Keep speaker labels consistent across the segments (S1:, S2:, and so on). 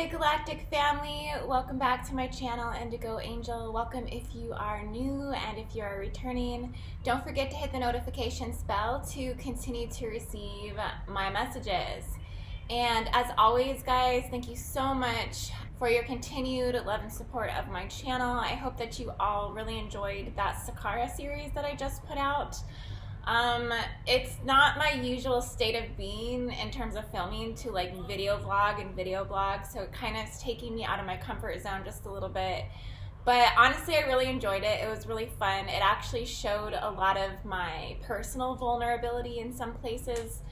S1: Hey Galactic family, welcome back to my channel Indigo Angel. Welcome if you are new and if you are returning. Don't forget to hit the notifications bell to continue to receive my messages. And as always guys, thank you so much for your continued love and support of my channel. I hope that you all really enjoyed that Saqqara series that I just put out. It's not my usual state of being in terms of filming to like video vlog and video blog, so it kind of is taking me out of my comfort zone just a little bit. But honestly, I really enjoyed it. It was really fun. It actually showed a lot of my personal vulnerability in some places,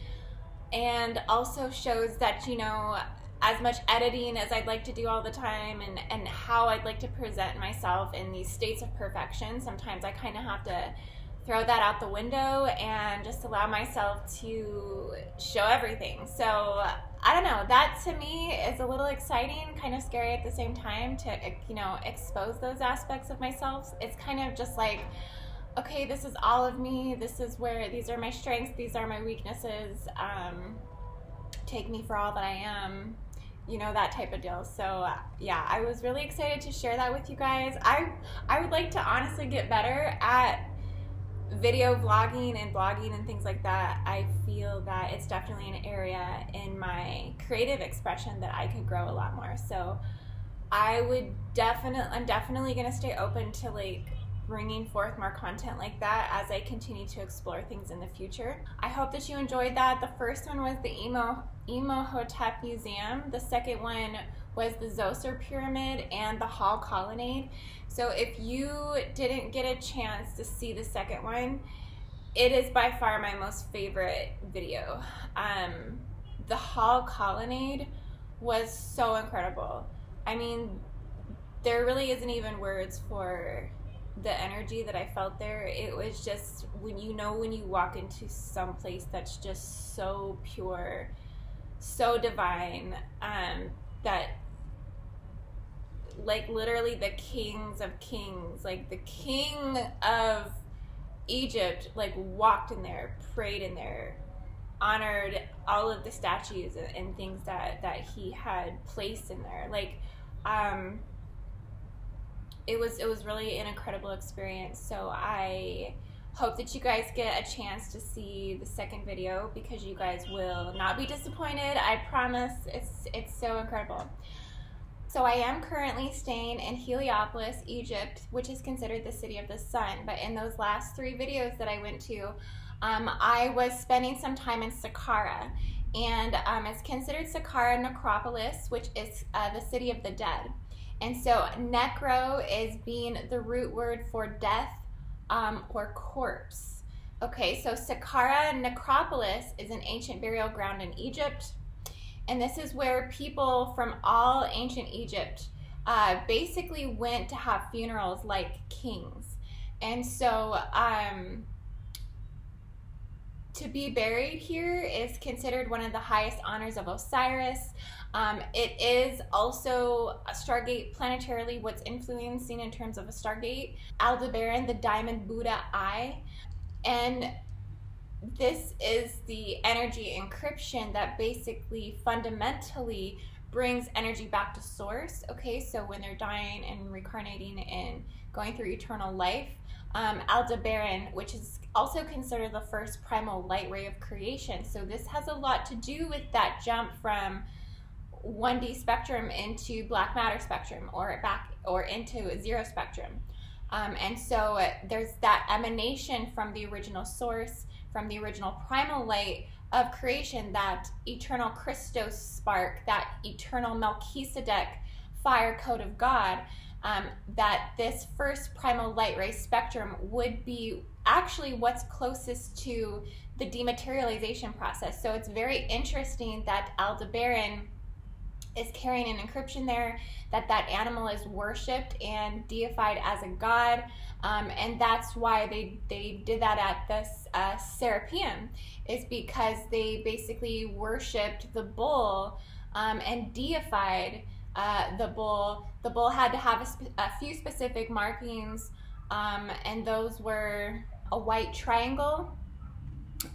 S1: and also shows that, you know, as much editing as I'd like to do all the time and how I'd like to present myself in these states of perfection, sometimes I kind of have to throw that out the window and just allow myself to show everything. So I don't know, that to me is a little exciting, kind of scary at the same time to, you know, expose those aspects of myself. It's kind of just like, okay, this is all of me, this is where, these are my strengths, these are my weaknesses, take me for all that I am, you know, that type of deal. So yeah, I was really excited to share that with you guys. I would like to honestly get better at video vlogging and blogging and things like that. I feel that it's definitely an area in my creative expression that I could grow a lot more. So I'm definitely going to stay open to like bringing forth more content like that as I continue to explore things in the future. I hope that you enjoyed that. The first one was the Imhotep Museum. The second one was the Zoser Pyramid and the Hall Colonnade. So if you didn't get a chance to see the second one, it is by far my most favorite video. The Hall Colonnade was so incredible. I mean, there really isn't even words for the energy that I felt there. It was just, when you walk into some place that's just so pure, so divine, that like literally the kings of kings, like the king of Egypt, like walked in there, prayed in there, honored all of the statues and things that he had placed in there. Like it was really an incredible experience. So I hope that you guys get a chance to see the second video, because you guys will not be disappointed. I promise. It's so incredible. So I am currently staying in Heliopolis, Egypt, which is considered the city of the sun. But in those last 3 videos that I went to, I was spending some time in Saqqara. And it's considered Saqqara necropolis, which is the city of the dead. And so necro is being the root word for death or corpse. Okay, so Saqqara necropolis is an ancient burial ground in Egypt. And this is where people from all ancient Egypt basically went to have funerals like kings. And so to be buried here is considered one of the highest honors of Osiris. It is also a stargate planetarily, what's influencing in terms of a stargate, Aldebaran, the diamond Buddha eye. And this is the energy encryption that basically fundamentally brings energy back to source. Okay, so when they're dying and reincarnating and going through eternal life, Aldebaran, which is also considered the first primal light ray of creation. So this has a lot to do with that jump from 1D spectrum into black matter spectrum, or into zero spectrum. And so there's that emanation from the original source, from the original primal light of creation, that eternal Christos spark, that eternal Melchizedek fire code of God, that this first primal light ray spectrum would be actually what's closest to the dematerialization process. So it's very interesting that Aldebaran is carrying an encryption there, that animal is worshipped and deified as a god, and that's why they did that at this Serapeum, is because they basically worshipped the bull and deified the bull. The bull had to have a few specific markings, and those were a white triangle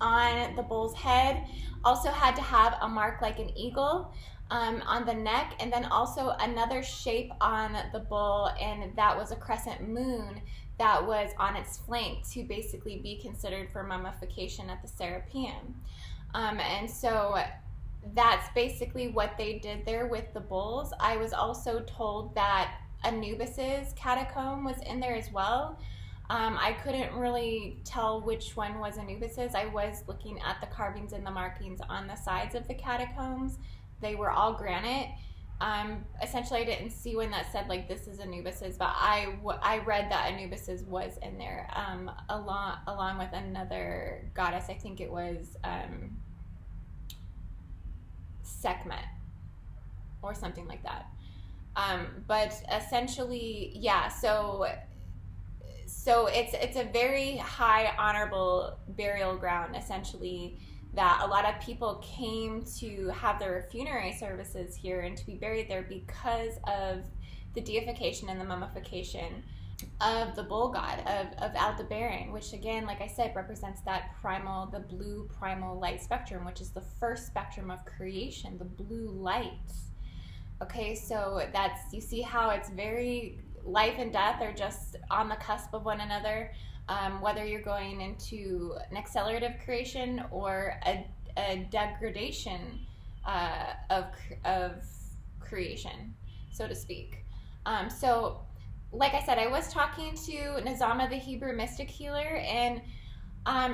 S1: on the bull's head. Also had to have a mark like an eagle on the neck, and then also another shape on the bull, and that was a crescent moon that was on its flank to basically be considered for mummification at the Serapeum. And so that's basically what they did there with the bulls. I was also told that Anubis's catacomb was in there as well. I couldn't really tell which one was Anubis's. I was looking at the carvings and the markings on the sides of the catacombs. They were all granite. Essentially, I didn't see one that said like this is Anubis's, but I read that Anubis's was in there along with another goddess. I think it was Sekhmet or something like that. But essentially, yeah. So it's a very high honorable burial ground, essentially, that a lot of people came to have their funerary services here and to be buried there because of the deification and the mummification of the bull god, of Aldebaran, which again, like I said, represents that primal, the blue primal light spectrum, which is the first spectrum of creation, the blue light. Okay, so that's, you see how it's very, life and death are just on the cusp of one another. Whether you're going into an accelerative creation or a degradation of creation, so to speak. So, like I said, I was talking to Nazama, the Hebrew mystic healer, and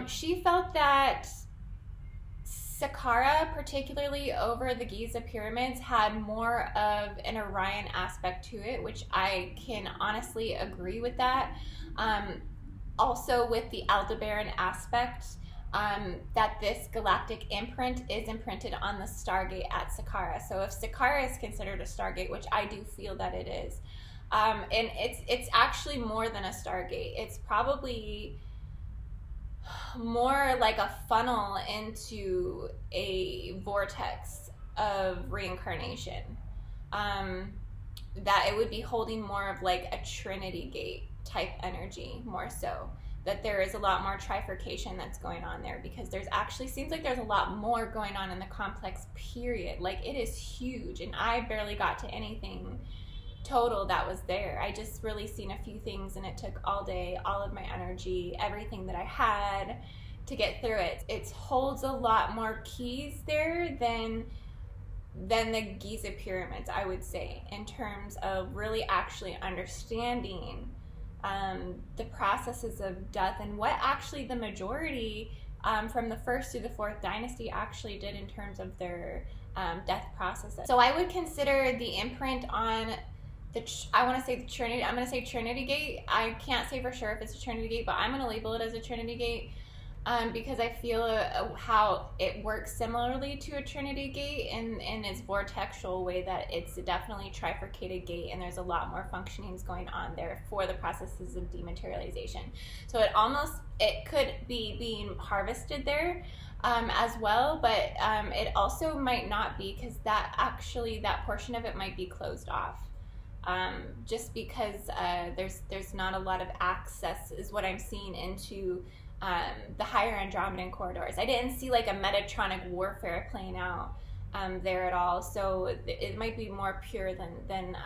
S1: she felt that Saqqara, particularly over the Giza pyramids, had more of an Orion aspect to it, which I can honestly agree with that. Also with the Aldebaran aspect, that this galactic imprint is imprinted on the stargate at Saqqara. So if Saqqara is considered a stargate, which I do feel that it is, and it's actually more than a stargate. It's probably more like a funnel into a vortex of reincarnation. That it would be holding more of like a Trinity gate type energy, more so. That there is a lot more trifurcation that's going on there, because there's actually, seems like there's a lot more going on in the complex period. Like, it is huge, and I barely got to anything total that was there. I just really seen a few things, and it took all day, all of my energy, everything that I had to get through it. It holds a lot more keys there than the Giza pyramids, I would say, in terms of really actually understanding the processes of death and what actually the majority from the first to the fourth dynasty actually did in terms of their death processes. So I would consider the imprint on I want to say the Trinity. I'm going to say Trinity Gate. I can't say for sure if it's a Trinity Gate, but I'm going to label it as a Trinity Gate because I feel how it works similarly to a Trinity Gate in its vortexual way, that it's definitely a trifurcated gate, and there's a lot more functionings going on there for the processes of dematerialization. So it could be being harvested there as well, but it also might not be, because that portion of it might be closed off. Just because there's not a lot of access, is what I'm seeing, into the higher Andromedan corridors. I didn't see like a Metatronic warfare playing out there at all, so it might be more pure than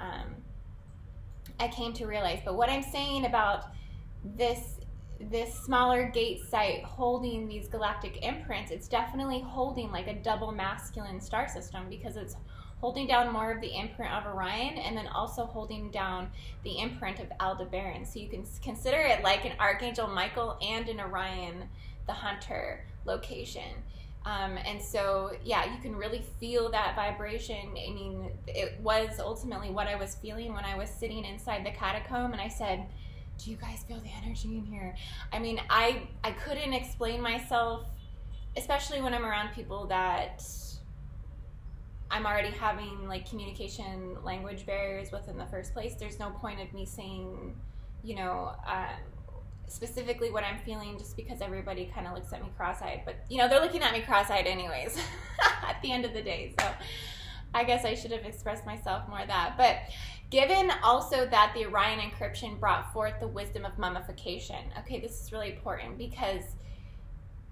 S1: I came to realize. But what I'm saying about this smaller gate site holding these galactic imprints, it's definitely holding like a double masculine star system, because it's holding down more of the imprint of Orion, and then also holding down the imprint of Aldebaran. So you can consider it like an Archangel Michael and an Orion, the hunter location. And so, yeah, you can really feel that vibration. I mean, it was ultimately what I was feeling when I was sitting inside the catacomb, and I said, do you guys feel the energy in here? I mean, I couldn't explain myself, especially when I'm around people that I'm already having like communication language barriers with in the first place. There's no point of me saying, you know, specifically what I'm feeling, just because everybody kind of looks at me cross-eyed. But, you know, they're looking at me cross-eyed anyways at the end of the day. So I guess I should have expressed myself more of that. But given also that the Orion encryption brought forth the wisdom of mummification. Okay, this is really important, because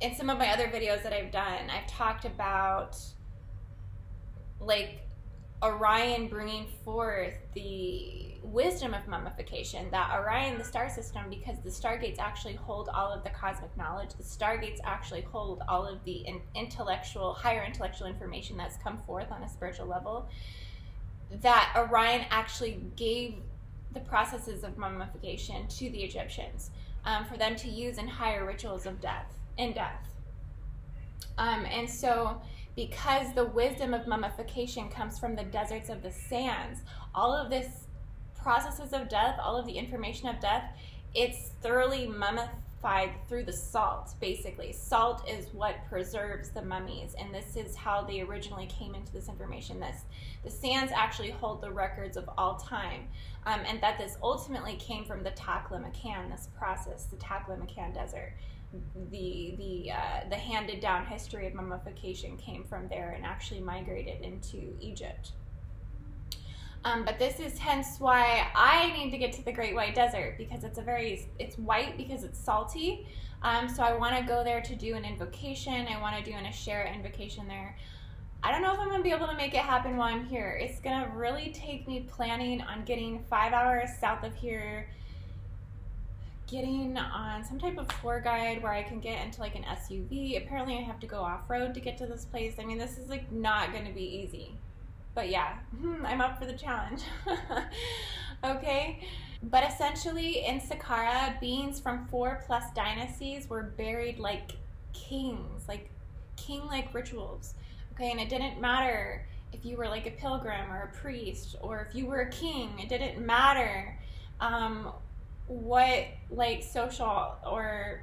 S1: in some of my other videos that I've done, I've talked about like Orion bringing forth the wisdom of mummification, that Orion, the star system, because the stargates actually hold all of the cosmic knowledge, the stargates actually hold all of the higher intellectual information that's come forth on a spiritual level, that Orion actually gave the processes of mummification to the Egyptians for them to use in higher rituals of death. And so because the wisdom of mummification comes from the deserts of the sands, all of this processes of death, all of the information of death, it's thoroughly mummified through the salt, basically. Salt is what preserves the mummies, and this is how they originally came into this information. The sands actually hold the records of all time, and that this ultimately came from the Taklamakan, this process, the Taklamakan Desert. The handed down history of mummification came from there and actually migrated into Egypt. But this is hence why I need to get to the Great White Desert, because it's white because it's salty. So I want to go there to do an invocation. I want to do an Ashera invocation there. I don't know if I'm going to be able to make it happen while I'm here. It's going to really take me planning on getting 5 hours south of here, getting on some type of tour guide where I can get into like an SUV. Apparently I have to go off-road to get to this place. I mean, this is like not going to be easy. But yeah, I'm up for the challenge. Okay? But essentially in Saqqara, beings from 4+ dynasties were buried like kings, like king-like rituals. Okay, and it didn't matter if you were like a pilgrim or a priest, or if you were a king. It didn't matter what like social or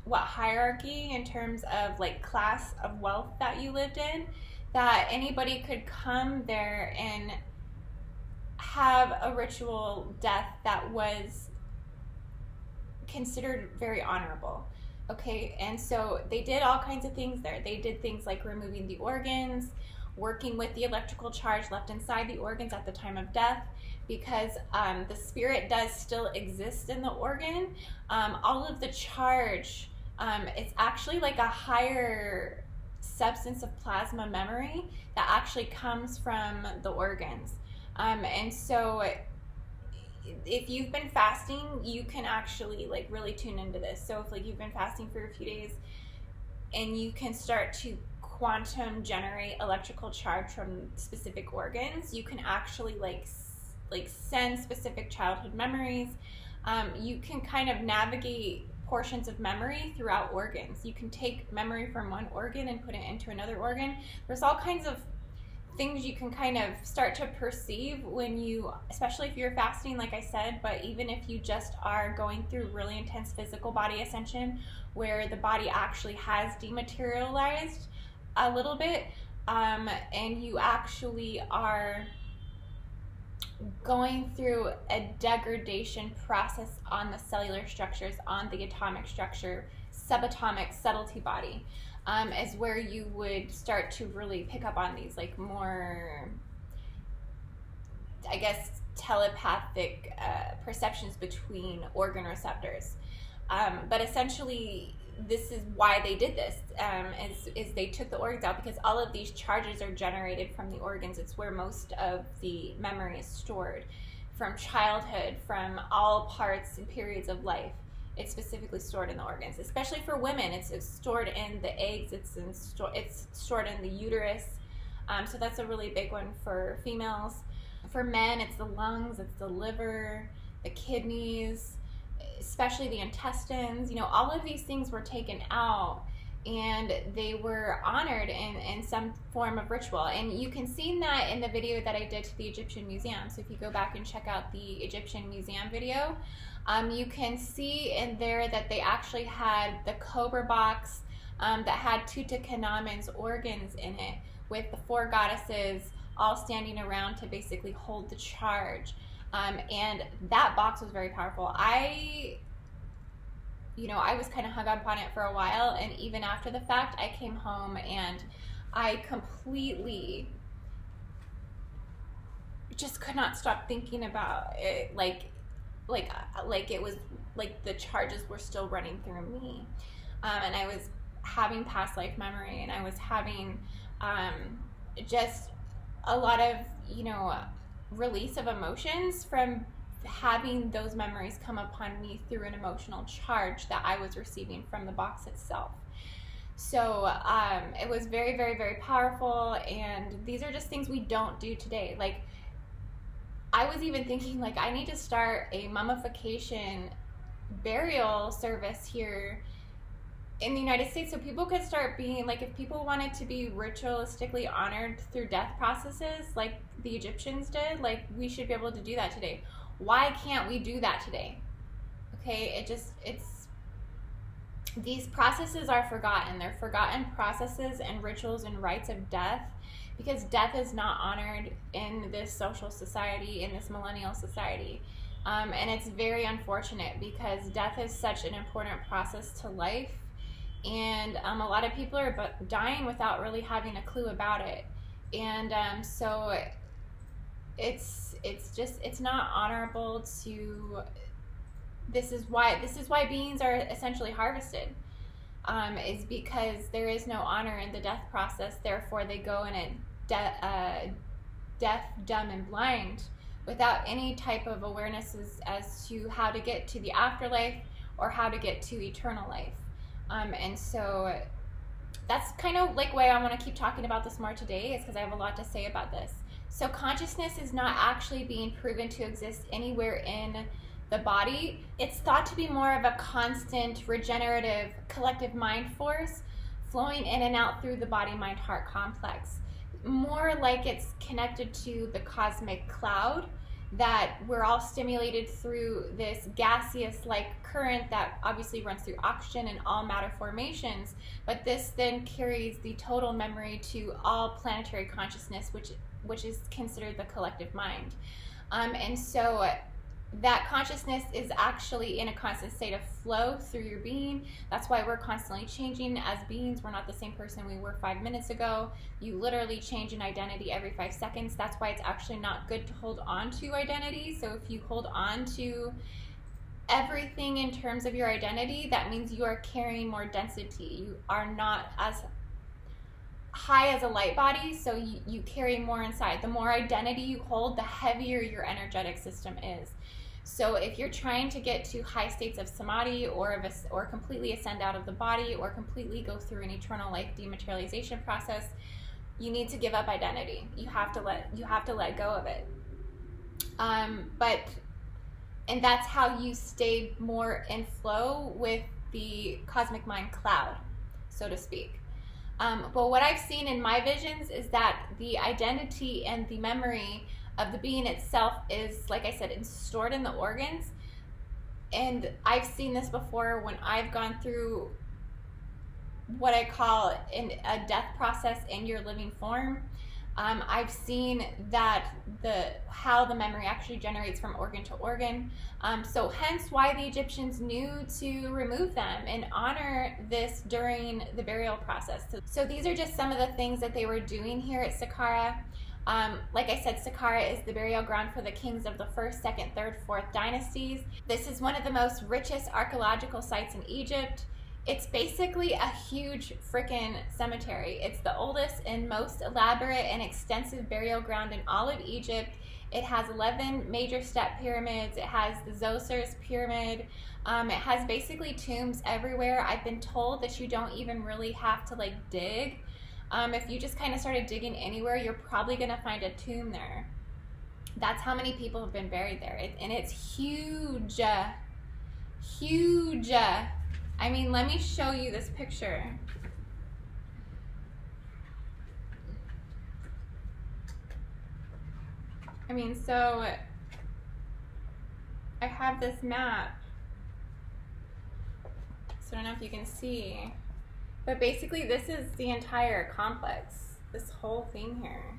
S1: what hierarchy in terms of like class of wealth that you lived in, that anybody could come there and have a ritual death that was considered very honorable. Okay, and so they did all kinds of things there. They did things like removing the organs, working with the electrical charge left inside the organs at the time of death, because the spirit does still exist in the organ. All of the charge, it's actually like a higher substance of plasma memory that actually comes from the organs. And so if you've been fasting, you can actually like really tune into this. So if like you've been fasting for a few days and you can start to quantum generate electrical charge from specific organs, you can actually like send specific childhood memories. You can kind of navigate portions of memory throughout organs. You can take memory from one organ and put it into another organ. There's all kinds of things you can kind of start to perceive when you, especially if you're fasting, like I said, but even if you just are going through really intense physical body ascension where the body actually has dematerialized a little bit, and you actually are going through a degradation process on the cellular structures, on the atomic structure, subatomic subtlety body, is where you would start to really pick up on these like more, I guess, telepathic perceptions between organ receptors. But essentially, this is why they did this, is they took the organs out because all of these charges are generated from the organs. It's where most of the memory is stored from childhood, from all parts and periods of life. It's specifically stored in the organs, especially for women. It's stored in the eggs. It's stored in the uterus. So that's a really big one for females. For men, it's the lungs, it's the liver, the kidneys, especially the intestines. You know, all of these things were taken out and they were honored in some form of ritual. And you can see that in the video that I did to the Egyptian Museum. So if you go back and check out the Egyptian Museum video, you can see in there that they actually had the cobra box that had Tutankhamun's organs in it, with the 4 goddesses all standing around to basically hold the charge. And that box was very powerful. I was kind of hung up on it for a while, and even after the fact, I came home and I completely just could not stop thinking about it, like it was like the charges were still running through me, and I was having past life memory, and I was having just a lot of, you know, release of emotions from having those memories come upon me through an emotional charge that I was receiving from the box itself. So it was very, very, very powerful, and these are just things we don't do today. Like, I was even thinking, like, I need to start a mummification burial service here in the United States so people could start being, like, if people wanted to be ritualistically honored through death processes like the Egyptians did, like, we should be able to do that today. Why can't we do that today? Okay, these processes are forgotten. They're forgotten processes and rituals and rites of death, because death is not honored in this social society, in this millennial society. And it's very unfortunate, because death is such an important process to life, and a lot of people are dying without really having a clue about it. And so it's not honorable to. This is why beings are essentially harvested, is because there is no honor in the death process. Therefore, they go in it deaf, dumb, and blind, without any type of awareness as to how to get to the afterlife or how to get to eternal life. And so that's kind of like why I want to keep talking about this more today, is because I have a lot to say about this. So consciousness is not actually being proven to exist anywhere in the body. It's thought to be more of a constant, regenerative, collective mind force flowing in and out through the body-mind-heart complex. More like it's connected to the cosmic cloud, that we're all stimulated through this gaseous-like current that obviously runs through oxygen and all matter formations, but this then carries the total memory to all planetary consciousness, which is considered the collective mind. And so that consciousness is actually in a constant state of flow through your being. That's why we're constantly changing as beings. We're not the same person we were 5 minutes ago. You literally change an identity every 5 seconds. That's why it's actually not good to hold on to identity. So if you hold on to everything in terms of your identity, that means you are carrying more density. You are not as high as a light body, so you carry more inside. The more identity you hold, the heavier your energetic system is. So if you're trying to get to high states of samadhi, or completely ascend out of the body, or completely go through an eternal life dematerialization process, you need to give up identity. You have to let go of it. And that's how you stay more in flow with the cosmic mind cloud, so to speak. But what I've seen in my visions is that the identity and the memory of the being itself is, like I said, it's stored in the organs. And I've seen this before when I've gone through what I call a death process in your living form. I've seen that how the memory actually generates from organ to organ. So hence why the Egyptians knew to remove them and honor this during the burial process. So these are just some of the things that they were doing here at Saqqara. Like I said, Saqqara is the burial ground for the kings of the 1st, 2nd, 3rd, 4th dynasties. This is one of the most richest archaeological sites in Egypt. It's basically a huge freaking cemetery. It's the oldest and most elaborate and extensive burial ground in all of Egypt. It has 11 major step pyramids. It has the Zosir's pyramid. It has basically tombs everywhere. I've been told that you don't even really have to like dig. If you just kind of started digging anywhere, you're probably gonna find a tomb there. That's how many people have been buried there. And it's huge, huge. I mean, let me show you this picture. I mean, so I have this map. So I don't know if you can see, but basically this is the entire complex, this whole thing here.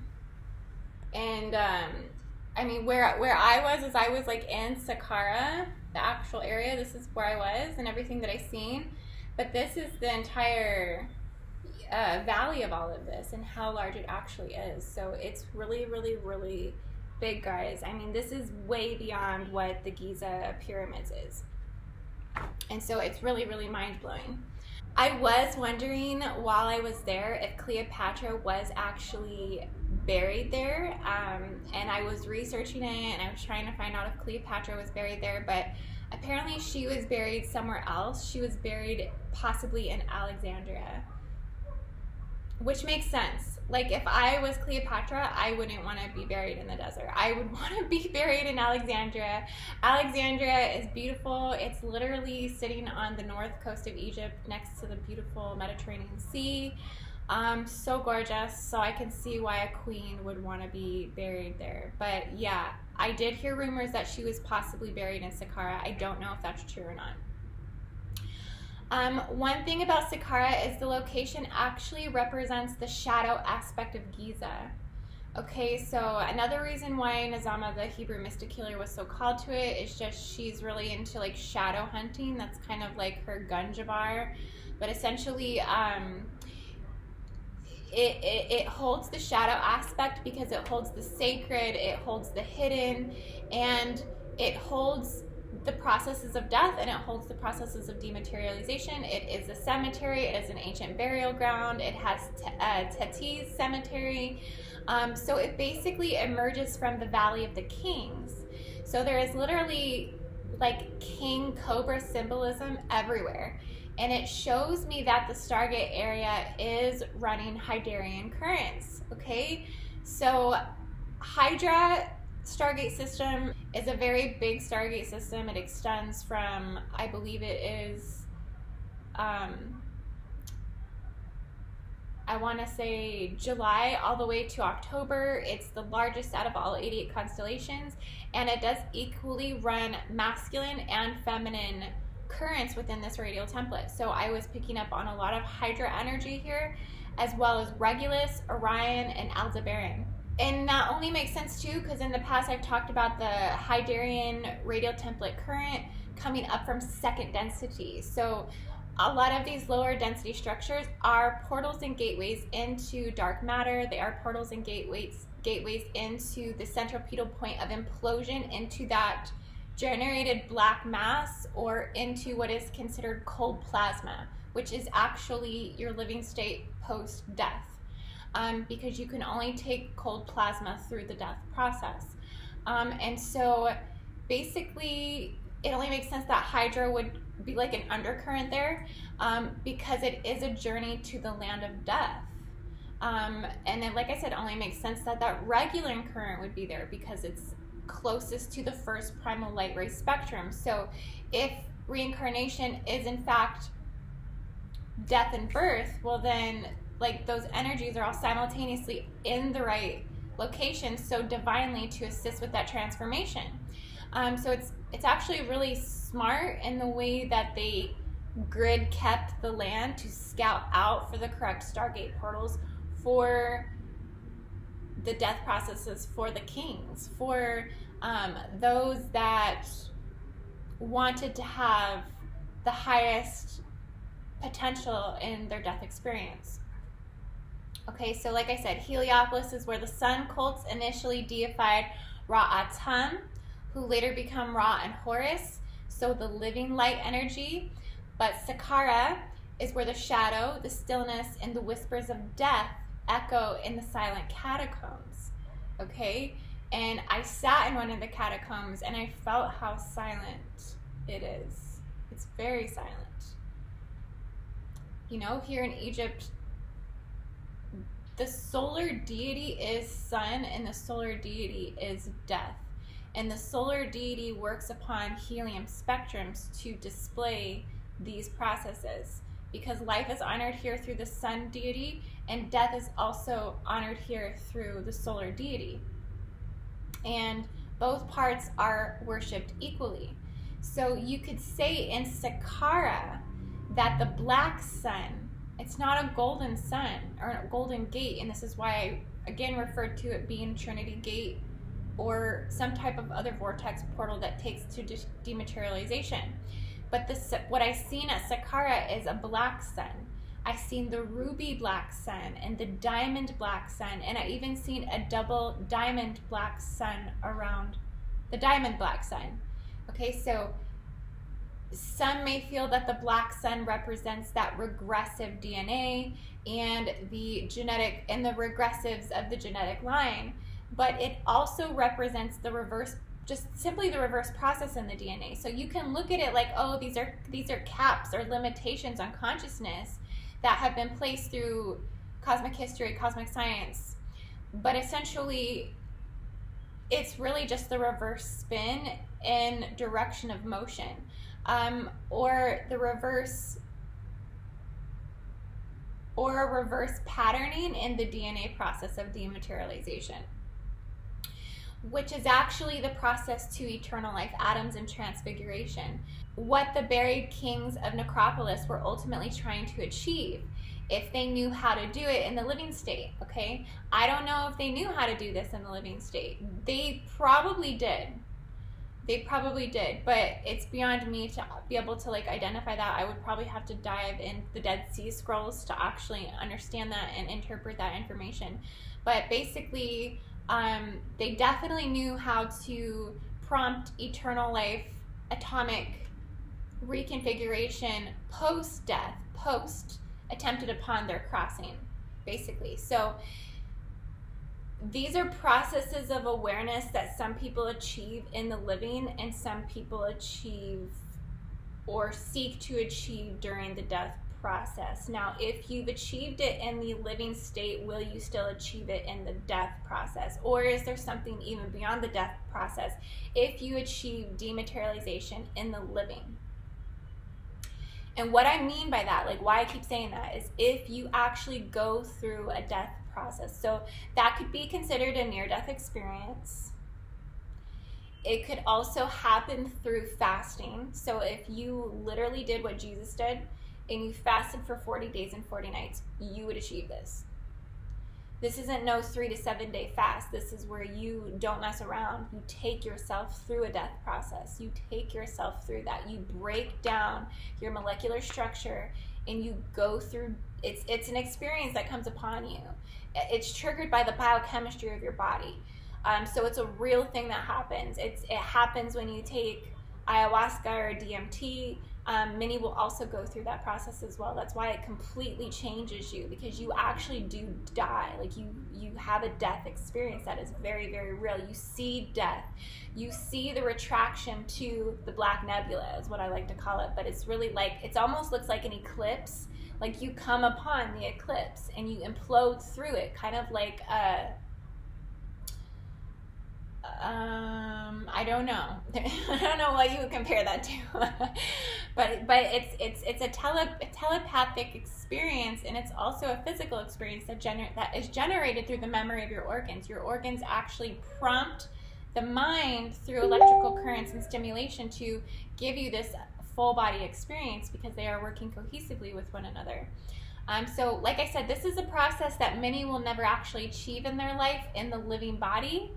S1: And I mean, where I was is I was like in Saqqara, the actual area. This is where I was and everything that I seen. But this is the entire valley of all of this and how large it actually is. So it's really, really, really big, guys. I mean, this is way beyond what the Giza pyramids is. And so it's really, really mind-blowing. I was wondering while I was there if Cleopatra was actually buried there, and I was researching it and I was trying to find out if Cleopatra was buried there, but apparently she was buried somewhere else. She was buried possibly in Alexandria, which makes sense. Like, if I was Cleopatra, I wouldn't want to be buried in the desert. I would want to be buried in Alexandria. Alexandria is beautiful. It's literally sitting on the north coast of Egypt next to the beautiful Mediterranean Sea. So gorgeous. So I can see why a queen would want to be buried there. But yeah, I did hear rumors that she was possibly buried in Saqqara. I don't know if that's true or not. One thing about Saqqara is the location actually represents the shadow aspect of Giza. Okay, so another reason why Nazama, the Hebrew mystic healer, was so called to it is just she's really into like shadow hunting. That's kind of like her gunjabar. But essentially, it holds the shadow aspect because it holds the sacred, it holds the hidden, and it holds the processes of death, and it holds the processes of dematerialization. It is a cemetery. It is an ancient burial ground. It has Teti's cemetery. So it basically emerges from the Valley of the Kings. So there is literally like king cobra symbolism everywhere. And it shows me that the Stargate area is running Hydarian currents, okay? So Hydra Stargate system is a very big Stargate system. It extends from, I believe it is, I want to say July all the way to October. It's the largest out of all 88 constellations, and it does equally run masculine and feminine currents within this radial template. So I was picking up on a lot of Hydra energy here, as well as Regulus, Orion, and Aldebaran. And that only makes sense too because in the past I've talked about the Hydarian radial template current coming up from second density. So a lot of these lower density structures are portals and gateways into dark matter. They are portals and gateways into the centripetal point of implosion, into that generated black mass, or into what is considered cold plasma, which is actually your living state post-death. Because you can only take cold plasma through the death process. And so basically it only makes sense that Hydra would be like an undercurrent there, because it is a journey to the land of death. And then, like I said, it only makes sense that that regular current would be there because it's closest to the first primal light ray spectrum. So if reincarnation is in fact death and birth, well then like those energies are all simultaneously in the right location, so divinely to assist with that transformation. So it's actually really smart in the way that they grid kept the land to scout out for the correct Stargate portals for the death processes for the kings, for those that wanted to have the highest potential in their death experience. Okay, so like I said, Heliopolis is where the sun cults initially deified Ra-Atum, who later become Ra and Horus, so the living light energy. But Saqqara is where the shadow, the stillness, and the whispers of death echo in the silent catacombs. Okay, and I sat in one of the catacombs and I felt how silent it is. It's very silent. You know, here in Egypt, the solar deity is sun and the solar deity is death. And the solar deity works upon helium spectrums to display these processes, because life is honored here through the sun deity, and death is also honored here through the solar deity. And both parts are worshipped equally. So you could say in Saqqara that the black sun, it's not a golden sun or a golden gate, and this is why I again referred to it being Trinity Gate or some type of other vortex portal that takes to dematerialization. But what I seen at Saqqara is a black sun. I seen the ruby black sun and the diamond black sun, and I even seen a double diamond black sun around the diamond black sun. Okay, so Some may feel that the black sun represents that regressive DNA and the genetic and the regressives of the genetic line, but it also represents the reverse, just simply the reverse process in the DNA. So you can look at it like, oh, these are caps or limitations on consciousness that have been placed through cosmic history, cosmic science, but essentially it's really just the reverse spin in direction of motion, or the reverse patterning in the DNA process of dematerialization, which is actually the process to eternal life, atoms, and transfiguration. What the buried kings of Necropolis were ultimately trying to achieve, if they knew how to do it in the living state, okay? I don't know if they knew how to do this in the living state. They probably did. They probably did, but it's beyond me to be able to like identify that. I would probably have to dive in the Dead Sea Scrolls to actually understand that and interpret that information. But basically, they definitely knew how to prompt eternal life, atomic reconfiguration post-death, post-attempted upon their crossing, basically. So these are processes of awareness that some people achieve in the living and some people achieve or seek to achieve during the death process. Now, if you've achieved it in the living state, will you still achieve it in the death process? Or is there something even beyond the death process if you achieve dematerialization in the living? And what I mean by that, like why I keep saying that, is if you actually go through a death process. So that could be considered a near-death experience. It could also happen through fasting. So if you literally did what Jesus did and you fasted for 40 days and 40 nights, you would achieve this. This isn't no 3 to 7 day fast. This is where you don't mess around. You take yourself through a death process. You take yourself through that. You break down your molecular structure and you go through, it's an experience that comes upon you. It's triggered by the biochemistry of your body. So it's a real thing that happens. It happens when you take ayahuasca or DMT. Many will also go through that process as well. That's why it completely changes you, because you actually do die. Like you have a death experience that is very, very real. You see death. You see the retraction to the black nebula is what I like to call it. But it's really like, it almost looks like an eclipse. Like you come upon the eclipse and you implode through it, kind of like I don't know. I don't know what you would compare that to, but it's a telepathic experience, and it's also a physical experience that is generated through the memory of your organs. Your organs actually prompt the mind through electrical currents and stimulation to give you this full body experience because they are working cohesively with one another. So like I said, this is a process that many will never actually achieve in their life in the living body,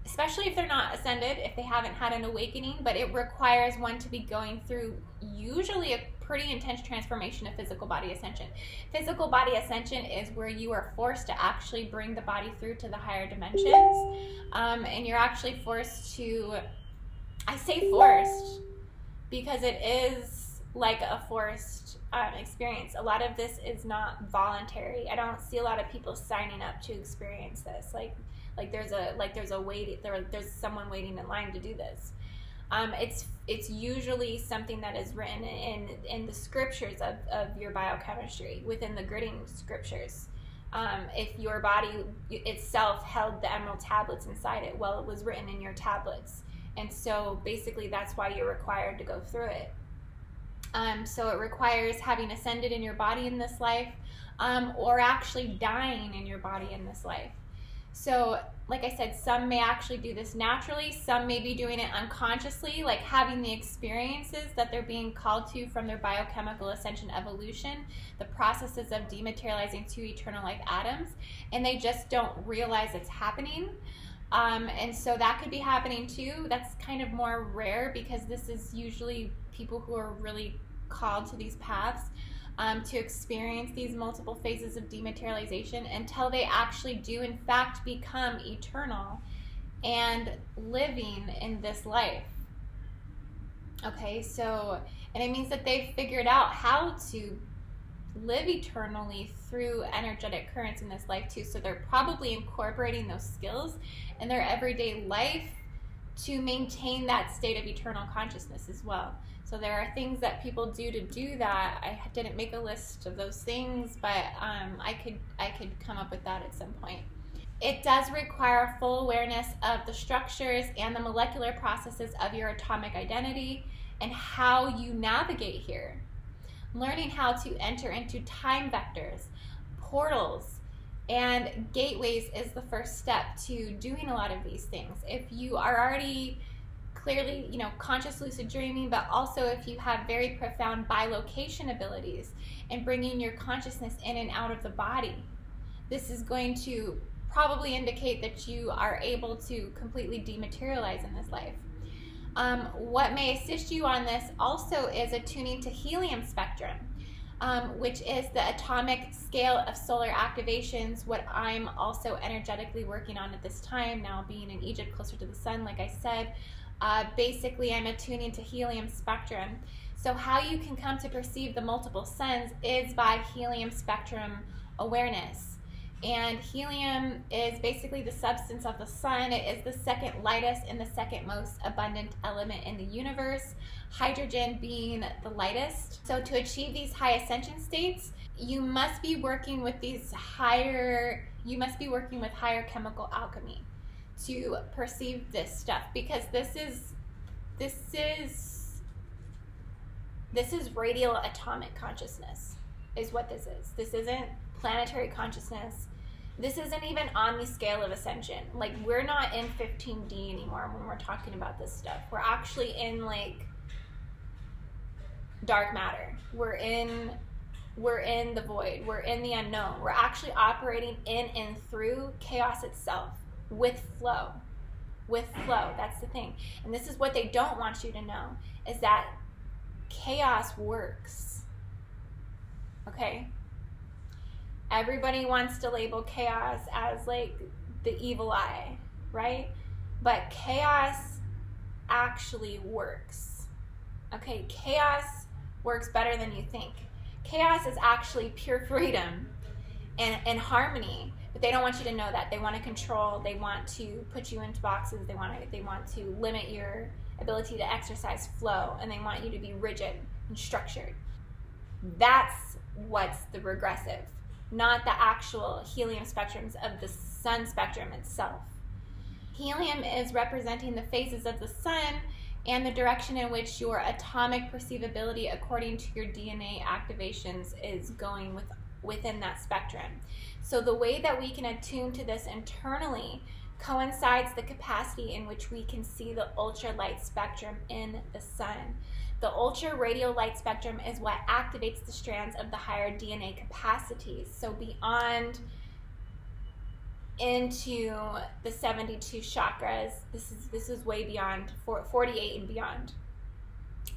S1: especially if they're not ascended, if they haven't had an awakening, but it requires one to be going through usually a pretty intense transformation of physical body ascension. Physical body ascension is where you are forced to actually bring the body through to the higher dimensions, and you're actually forced to, I say forced, because it is like a forced experience. A lot of this is not voluntary. I don't see a lot of people signing up to experience this. There's someone waiting in line to do this. It's usually something that is written in the scriptures of your biochemistry, within the gridding scriptures. If your body itself held the emerald tablets inside it, well, it was written in your tablets. And so basically that's why you're required to go through it. So it requires having ascended in your body in this life, or actually dying in your body in this life. So like I said, some may actually do this naturally, some may be doing it unconsciously, like having the experiences that they're being called to from their biochemical ascension evolution, the processes of dematerializing to eternal life atoms, and they just don't realize it's happening. And so that could be happening too. That's kind of more rare, because this is usually people who are really called to these paths to experience these multiple phases of dematerialization until they actually do in fact become eternal and living in this life. Okay, so, and it means that they've figured out how to live eternally through energetic currents in this life too. So they're probably incorporating those skills in their everyday life to maintain that state of eternal consciousness as well. So there are things that people do to do that. I didn't make a list of those things, but I could come up with that at some point. It does require full awareness of the structures and the molecular processes of your atomic identity and how you navigate here. Learning how to enter into time vectors, portals, and gateways is the first step to doing a lot of these things. If you are already clearly, you know, conscious lucid dreaming, but also if you have very profound bilocation abilities and bringing your consciousness in and out of the body, this is going to probably indicate that you are able to completely dematerialize in this life. What may assist you on this also is attuning to helium spectrum, which is the atomic scale of solar activations, what I'm also energetically working on at this time, now being in Egypt closer to the sun, like I said. Basically, I'm attuning to helium spectrum. So how you can come to perceive the multiple suns is by helium spectrum awareness. And helium is basically the substance of the sun. It is the second lightest and the second most abundant element in the universe, hydrogen being the lightest. So to achieve these high ascension states, you must be working with higher chemical alchemy to perceive this stuff, because this is radial atomic consciousness is what this is. This isn't planetary consciousness. This isn't even on the scale of ascension. Like, we're not in 15D anymore when we're talking about this stuff. We're actually in like dark matter. We're in the void. We're in the unknown. We're actually operating in and through chaos itself with flow. With flow. That's the thing. And this is what they don't want you to know, is that chaos works. Okay? Everybody wants to label chaos as like the evil eye, right? But chaos actually works. Okay, chaos works better than you think. Chaos is actually pure freedom and harmony, but they don't want you to know that. They want to control, they want to put you into boxes, they want to limit your ability to exercise flow, and they want you to be rigid and structured. That's what's the regressive, not the actual helium spectrums of the sun spectrum itself. Helium is representing the phases of the sun and the direction in which your atomic perceivability according to your DNA activations is going within that spectrum. So the way that we can attune to this internally coincides the capacity in which we can see the ultralight spectrum in the sun. The ultra radial light spectrum is what activates the strands of the higher DNA capacities. So beyond into the 72 chakras, this is way beyond 48 and beyond.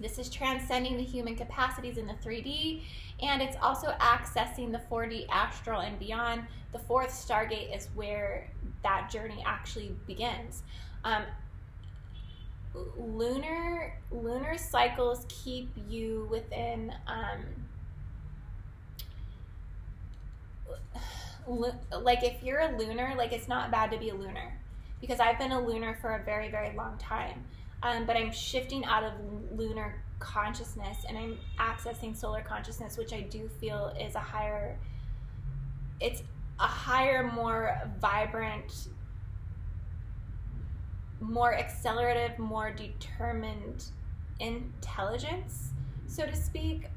S1: This is transcending the human capacities in the 3D, and it's also accessing the 4D astral and beyond. The fourth stargate is where that journey actually begins. Lunar cycles keep you within like, if you're a lunar, like, it's not bad to be a lunar, because I've been a lunar for a very, very long time, but I'm shifting out of lunar consciousness and I'm accessing solar consciousness, which I do feel is a higher, more vibrant, more accelerative, more determined intelligence, so to speak.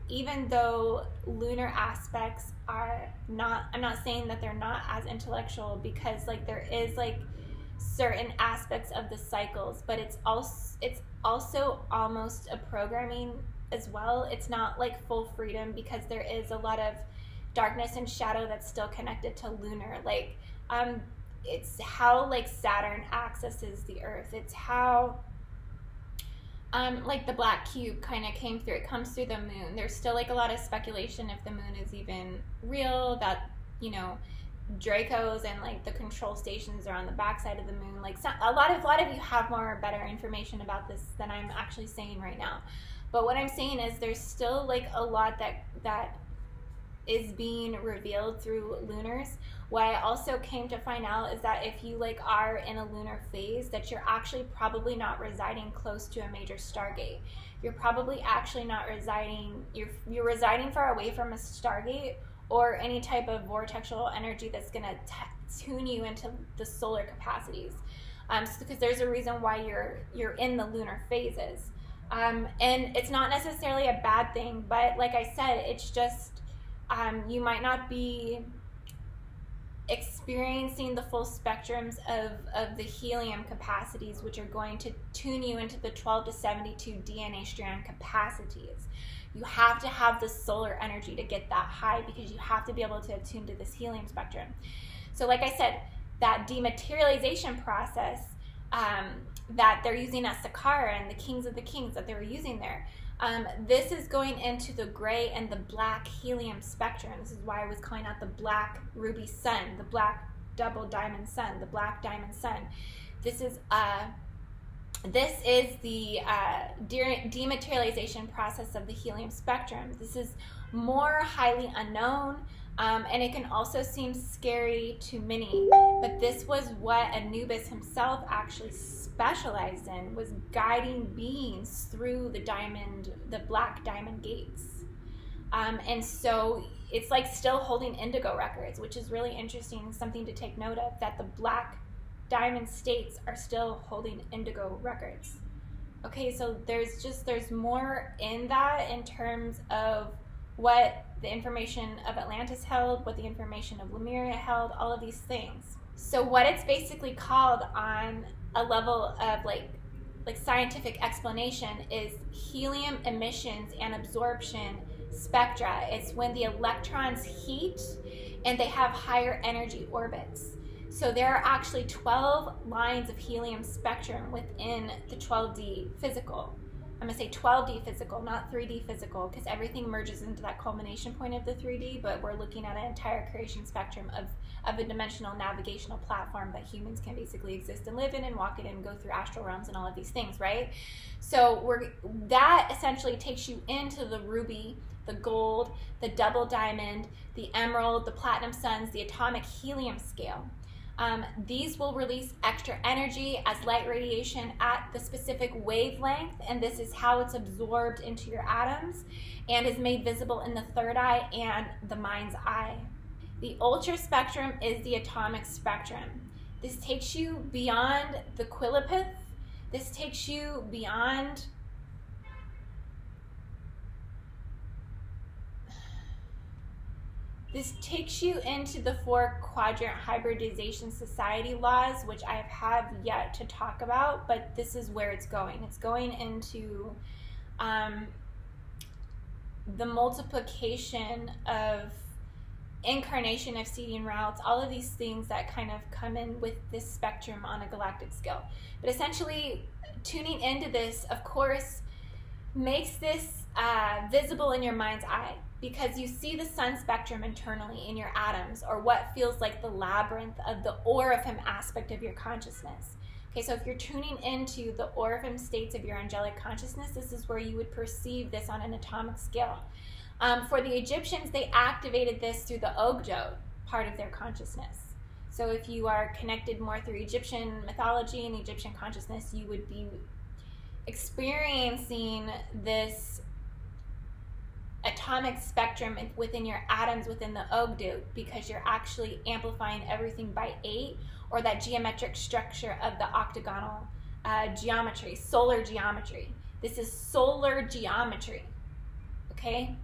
S1: Even though lunar aspects are not, I'm not saying that they're not as intellectual, because like there is like certain aspects of the cycles, but it's also almost a programming as well. It's not like full freedom, because there is a lot of darkness and shadow that's still connected to lunar. Like it's how like Saturn accesses the Earth. It's how like the black cube kind of came through. It comes through the moon. There's still like a lot of speculation if the moon is even real, that, you know, Dracos and like the control stations are on the backside of the moon. Like a lot of you have more better information about this than I'm actually saying right now. But what I'm saying is there's still like a lot that is being revealed through lunars. What I also came to find out is that if you like are in a lunar phase, that you're actually probably not residing close to a major stargate. You're probably actually not residing, you're residing far away from a stargate or any type of vortexual energy that's going to tune you into the solar capacities. Because there's a reason why you're in the lunar phases. And it's not necessarily a bad thing, but like I said, it's just you might not be experiencing the full spectrums of the helium capacities, which are going to tune you into the 12 to 72 DNA strand capacities. You have to have the solar energy to get that high, because you have to be able to attune to this helium spectrum. So like I said, that dematerialization process that they're using at Saqqara and the kings of the kings that they were using there, this is going into the gray and the black helium spectrum. This is why I was calling out the black ruby sun, the black double diamond sun, the black diamond sun. This is the dematerialization process of the helium spectrum. This is more highly unknown, and it can also seem scary to many, but this was what Anubis himself actually specialized in, was guiding beings through the black diamond gates. And so it's like still holding indigo records, which is really interesting, something to take note of, that the black diamond states are still holding indigo records. Okay, so there's more in that in terms of what the information of Atlantis held, what the information of Lemuria held, all of these things. So what it's basically called on a level of like scientific explanation is helium emissions and absorption spectra. It's when the electrons heat and they have higher energy orbits. So there are actually 12 lines of helium spectrum within the 12D physical. I'm going to say 12D physical, not 3D physical, because everything merges into that culmination point of the 3D, but we're looking at an entire creation spectrum of a dimensional navigational platform that humans can basically exist and live in and walk in and go through astral realms and all of these things, right? So that essentially takes you into the ruby, the gold, the double diamond, the emerald, the platinum suns, the atomic helium scale. These will release extra energy as light radiation at the specific wavelength, and this is how it's absorbed into your atoms and is made visible in the third eye and the mind's eye. The ultra spectrum is the atomic spectrum. This takes you beyond the quillipith. This takes you beyond This takes you into the 4-quadrant hybridization society laws, which I have yet to talk about, but this is where it's going. It's going into the multiplication of incarnation of seeding routes, all of these things that kind of come in with this spectrum on a galactic scale. But essentially, tuning into this, of course, makes this visible in your mind's eye, because you see the sun spectrum internally in your atoms, or what feels like the labyrinth of the Orifim aspect of your consciousness. Okay, so if you're tuning into the Orifim states of your angelic consciousness, this is where you would perceive this on an atomic scale. For the Egyptians, they activated this through the Ogdo part of their consciousness. So if you are connected more through Egyptian mythology and Egyptian consciousness, you would be experiencing this atomic spectrum within your atoms within the Ogdo, because you're actually amplifying everything by 8, or that geometric structure of the octagonal geometry, solar geometry. This is solar geometry, okay?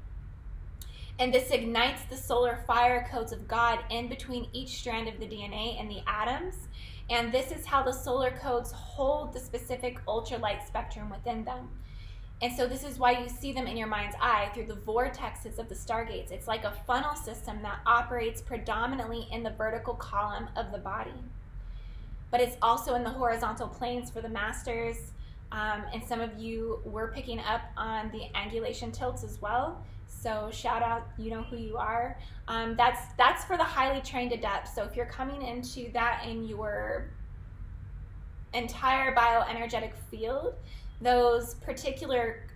S1: And this ignites the solar fire codes of God in between each strand of the DNA and the atoms. And this is how the solar codes hold the specific ultralight spectrum within them. And so this is why you see them in your mind's eye through the vortexes of the stargates. It's like a funnel system that operates predominantly in the vertical column of the body. But it's also in the horizontal planes for the masters. And some of you were picking up on the angulation tilts as well. So shout out, you know who you are. That's for the highly trained adepts. So if you're coming into that in your entire bioenergetic field, those particular,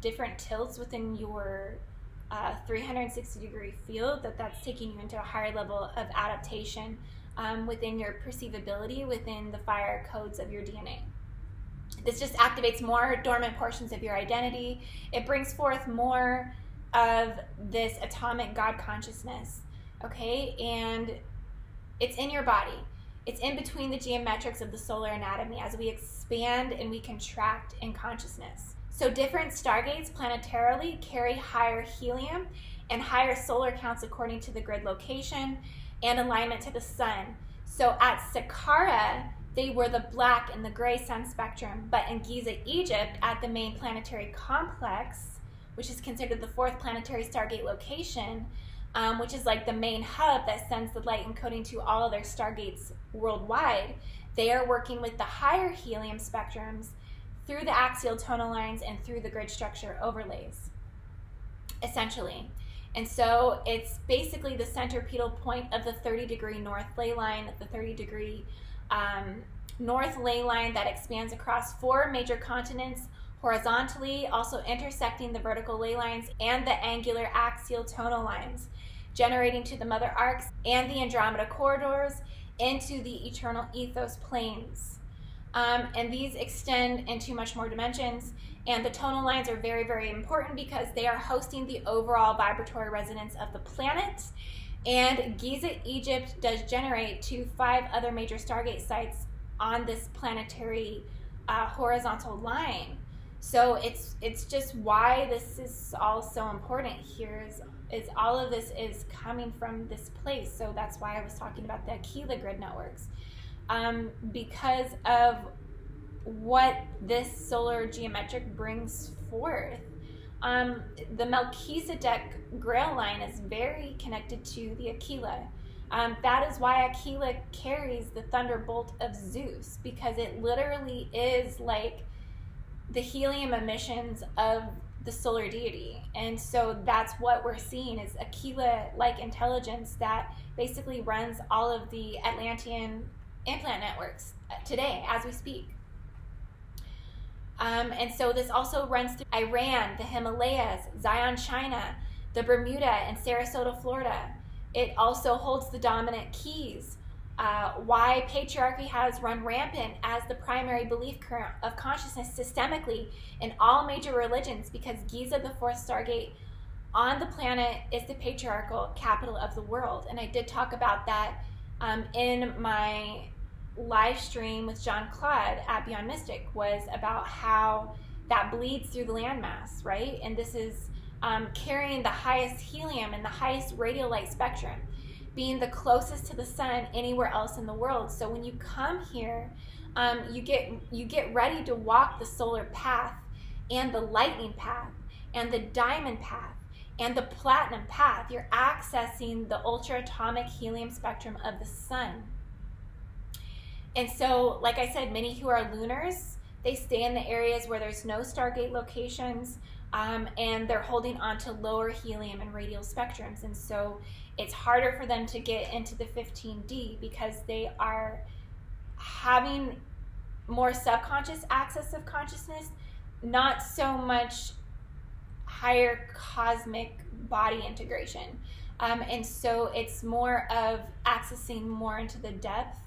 S1: different tilts within your 360-degree field, that's taking you into a higher level of adaptation within your perceivability, within the fire codes of your DNA. This just activates more dormant portions of your identity. It brings forth more of this atomic God consciousness, okay? And it's in your body. It's in between the geometrics of the solar anatomy as we expand and we contract in consciousness. So different stargates planetarily carry higher helium and higher solar counts according to the grid location and alignment to the sun. So at Saqqara, they were the black and the gray sun spectrum, but in Giza, Egypt, at the main planetary complex, which is considered the 4th planetary stargate location, which is like the main hub that sends the light encoding to all of their stargates worldwide, they are working with the higher helium spectrums through the axial tonal lines and through the grid structure overlays, essentially. And so it's basically the centripetal point of the 30-degree north ley line, the 30-degree north ley line that expands across 4 major continents horizontally, also intersecting the vertical ley lines and the angular axial tonal lines, generating to the mother arcs and the Andromeda corridors into the eternal ethos planes. And these extend into much more dimensions, and the tonal lines are very, very important because they are hosting the overall vibratory resonance of the planet. And Giza, Egypt does generate to 5 other major stargate sites on this planetary horizontal line. So it's just why this is all so important here is all of this is coming from this place. So that's why I was talking about the Aquila grid networks, because of what this solar geometric brings forth. The Melchizedek Grail line is very connected to the Aquila. That is why Aquila carries the thunderbolt of Zeus, because it literally is like the helium emissions of the solar deity. And so that's what we're seeing is Aquila-like intelligence that basically runs all of the Atlantean implant networks today as we speak. And so this also runs through Iran, the Himalayas, Zion, China, the Bermuda, and Sarasota, Florida. It also holds the dominant keys. Why patriarchy has run rampant as the primary belief current of consciousness systemically in all major religions, because Giza, the 4th stargate on the planet, is the patriarchal capital of the world. And I did talk about that in my live stream with Jean-Claude at Beyond Mystic, was about how that bleeds through the landmass, right? And this is carrying the highest helium and the highest radial light spectrum, being the closest to the sun anywhere else in the world. So when you come here, you get ready to walk the solar path and the lightning path and the diamond path and the platinum path. You're accessing the ultra atomic helium spectrum of the sun. And so, like I said, many who are lunars, they stay in the areas where there's no stargate locations, and they're holding on to lower helium and radial spectrums. And so it's harder for them to get into the 15D because they are having more subconscious access of consciousness, not so much higher cosmic body integration. And so it's more of accessing more into the depth,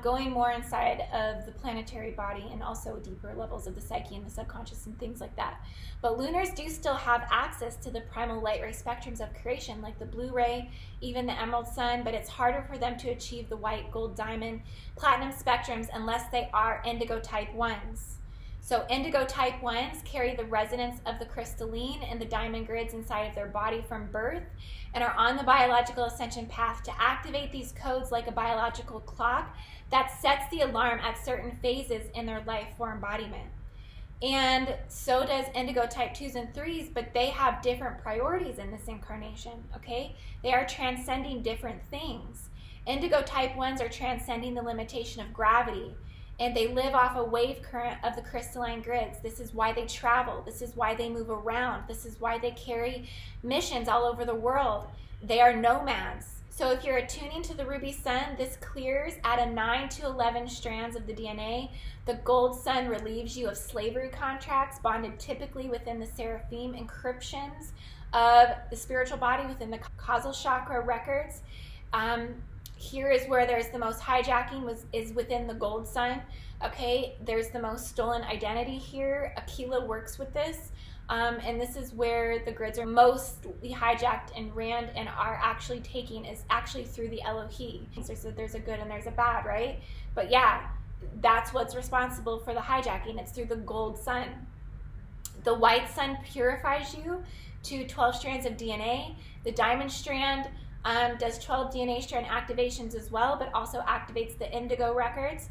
S1: going more inside of the planetary body, and also deeper levels of the psyche and the subconscious and things like that. But lunars do still have access to the primal light ray spectrums of creation, like the blue ray, even the emerald sun, but it's harder for them to achieve the white, gold, diamond, platinum spectrums unless they are indigo type 1s. So indigo type 1s carry the resonance of the crystalline and the diamond grids inside of their body from birth, and are on the biological ascension path to activate these codes like a biological clock that sets the alarm at certain phases in their life for embodiment. And so does indigo type 2s and 3s, but they have different priorities in this incarnation, okay? They are transcending different things. Indigo type 1s are transcending the limitation of gravity and they live off a wave current of the crystalline grids. This is why they travel. This is why they move around. This is why they carry missions all over the world. They are nomads. So if you're attuning to the ruby sun, this clears at a 9 to 11 strands of the DNA. The gold sun relieves you of slavery contracts bonded typically within the seraphim encryptions of the spiritual body within the causal chakra records. Here is where there's the most hijacking is within the gold sun. Okay, there's the most stolen identity here. Aquila works with this. And this is where the grids are mostly hijacked and Rand and are actually taking is actually through the Elohi. So there's a good and there's a bad, right? But yeah, that's what's responsible for the hijacking. It's through the gold sun. The white sun purifies you to 12 strands of DNA. The diamond strand does 12 DNA strand activations as well, but also activates the indigo records.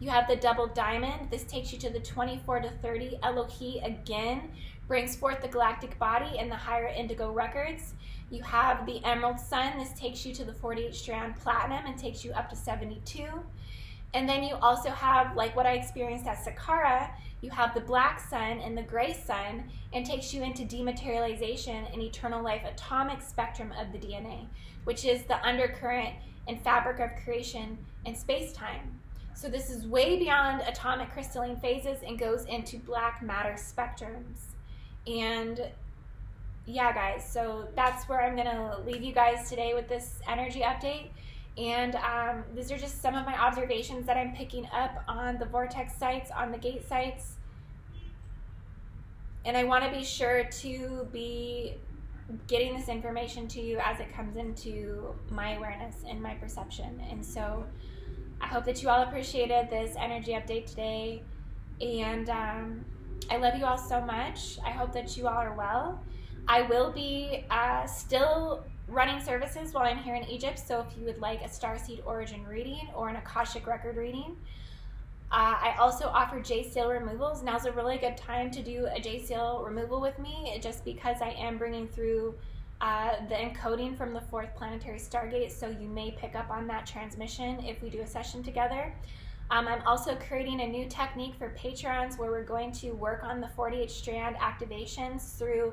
S1: You have the double diamond. This takes you to the 24 to 30 Elohi again, brings forth the galactic body and the higher indigo records. You have the emerald sun. This takes you to the 48 strand platinum and takes you up to 72. And then you also have, like what I experienced at Saqqara, you have the black sun and the gray sun, and takes you into dematerialization and eternal life atomic spectrum of the DNA, which is the undercurrent and fabric of creation and space-time. So this is way beyond atomic crystalline phases and goes into black matter spectrums. And yeah, guys, so that's where I'm gonna leave you guys today with this energy update. And these are just some of my observations that I'm picking up on the vortex sites, on the gate sites. And I want to be sure to be getting this information to you as it comes into my awareness and my perception. And so I hope that you all appreciated this energy update today. And I love you all so much. I hope that you all are well. I will be still running services while I'm here in Egypt, so if you would like a starseed origin reading or an Akashic record reading. I also offer J-seal removals. Now's a really good time to do a J-seal removal with me, just because I am bringing through the encoding from the 4th planetary stargate, so you may pick up on that transmission if we do a session together. I'm also creating a new technique for Patrons where we're going to work on the 48 strand activations through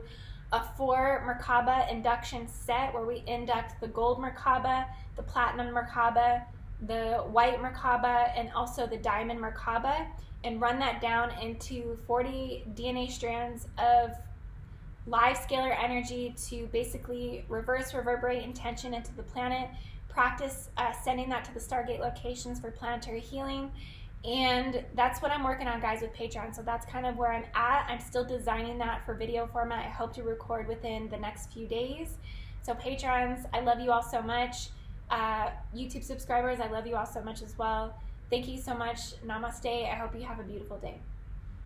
S1: a 4 Merkaba induction set where we induct the gold Merkaba, the platinum Merkaba, the white Merkaba, and also the diamond Merkaba, and run that down into 40 DNA strands of live scalar energy to basically reverse reverberate intention into the planet, practice sending that to the Stargate locations for planetary healing. And that's what I'm working on, guys, with Patreon. So that's kind of where I'm at. I'm still designing that for video format. I hope to record within the next few days. So Patrons, I love you all so much. YouTube subscribers, I love you all so much as well. Thank you so much. Namaste. I hope you have a beautiful day.